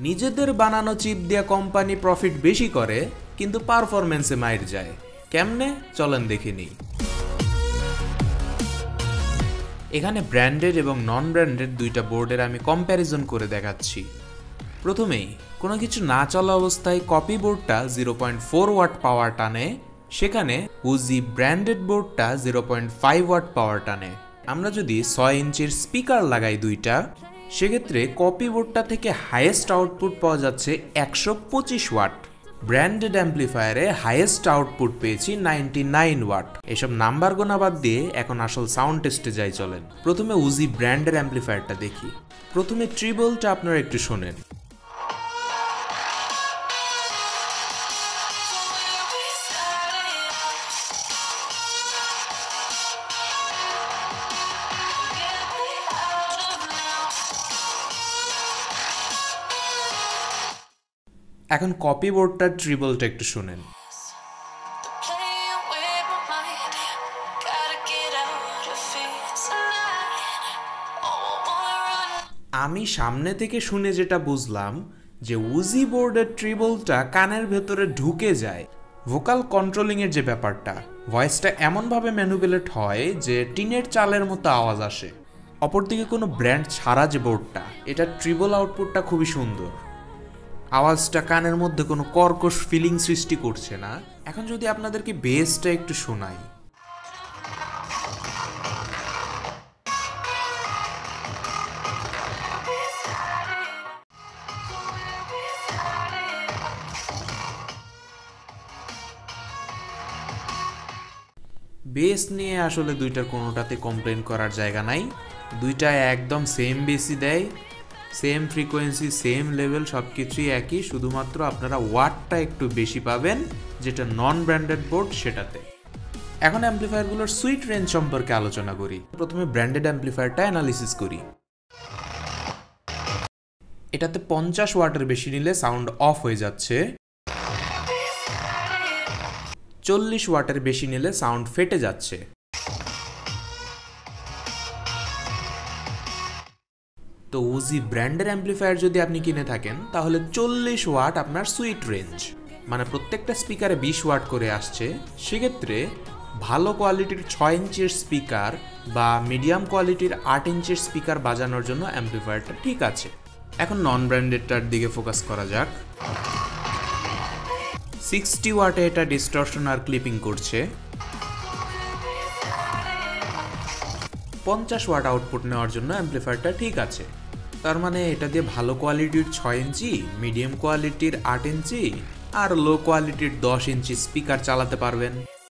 নিজেদের বানানো চিপ দিয়ে কোম্পানি প্রফিট বেশি করে কিন্তু পারফরম্যান্সে মাইর যায়। কেমনে চলেন দেখে নিই। এখানে ব্র্যান্ডেড এবং নন ব্র্যান্ডেড দুইটা বোর্ডের আমি কম্প্যারিজন করে দেখাচ্ছি। প্রথমেই কোনো কিছু না চলা অবস্থায় কপি বোর্ডটা 0.4 ওয়াট পাওয়ার টানে, সেখানে উজি ব্র্যান্ডেড বোর্ডটা 0.5 ওয়াট পাওয়ার টানে। আমরা যদি 6 ইঞ্চির স্পিকার লাগাই দুইটা, সেক্ষেত্রে কপি বোর্ডটা থেকে হাইয়েস্ট আউটপুট পাওয়া যাচ্ছে 125 ওয়াট। ব্র্যান্ডেড অ্যাম্প্লিফায়ারে হাইয়েস্ট আউটপুট পেয়েছি 99 ওয়াট। এসব নাম্বার গোনা বাদ দিয়ে এখন আসল সাউন্ড টেস্টে যাই চলেন। প্রথমে উজি ব্র্যান্ডের অ্যাম্প্লিফায়ারটা দেখি। প্রথমে ট্রিবলটা আপনারা একটু শোনেন। এখন কপি বোর্ডটার ট্রিবলটা একটু শুনেন। আমি সামনে থেকে শুনে যেটা বুঝলাম যে উজি বোর্ডের ট্রিবলটা কানের ভেতরে ঢুকে যায়। ভোকাল কন্ট্রোলিংয়ের যে ব্যাপারটা, ভয়েসটা এমনভাবে ম্যানুপুলেট হয় যে টিনের চালের মতো আওয়াজ আসে। অপরদিকে কোনো ব্র্যান্ড ছাড়া যে বোর্ডটা, এটা ট্রিবল আউটপুটটা খুবই সুন্দর। আওয়াজটা কানের মধ্যে কোনো কর্কশ ফিলিং সৃষ্টি করছে না। এখন যদি আপনাদেরকে বেসটা একটু শোনাই, বেস নিয়ে আসলে দুইটার কোনোটাতে কমপ্লেন করার জায়গা নাই। দুইটা একদম সেম বেসই দেয়, সেম ফ্রিকোয়েন্সি, সেম লেভেল, সব কিছুই একই। শুধুমাত্র আপনারা ওয়াটটা একটু বেশি পাবেন যেটা নন ব্র্যান্ডেড বোর্ড সেটাতে। এখন অ্যাম্প্লিফায়ারগুলোর সুইট রেঞ্জ সম্পর্কে আলোচনা করি। প্রথমে ব্র্যান্ডেড অ্যাম্প্লিফায়ারটা অ্যানালিসিস করি। এটাতে 50 ওয়াটের বেশি নিলে সাউন্ড অফ হয়ে যাচ্ছে, 40 ওয়াটের বেশি নিলে সাউন্ড ফেটে যাচ্ছে। তো উজি ব্র্যান্ডের অ্যাম্প্লিফায়ার যদি আপনি কিনে থাকেন তাহলে 40 ওয়াট আপনার সুইট রেঞ্জ, মানে প্রত্যেকটা স্পিকারে 20 ওয়াট করে আসছে। সেক্ষেত্রে ভালো কোয়ালিটির 6 ইঞ্চির স্পিকার বা মিডিয়াম কোয়ালিটির 8 ইঞ্চির স্পিকার বাজানোর জন্য অ্যাম্প্লিফায়ারটা ঠিক আছে। এখন নন ব্র্যান্ডেডটার দিকে ফোকাস করা যাক। 60 ওয়াটে এটা ডিস্টরশন আর ক্লিপিং করছে, 50 ওয়াট আউটপুট নেওয়ার জন্য অ্যাম্প্লিফায়ারটা ঠিক আছে। তার মানে এটা দিয়ে ভালো কোয়ালিটির 6 ইঞ্চি, মিডিয়াম কোয়ালিটির 8 ইঞ্চি আর লো কোয়ালিটির 10 ইঞ্চি স্পিকার চালাতে পারবেন।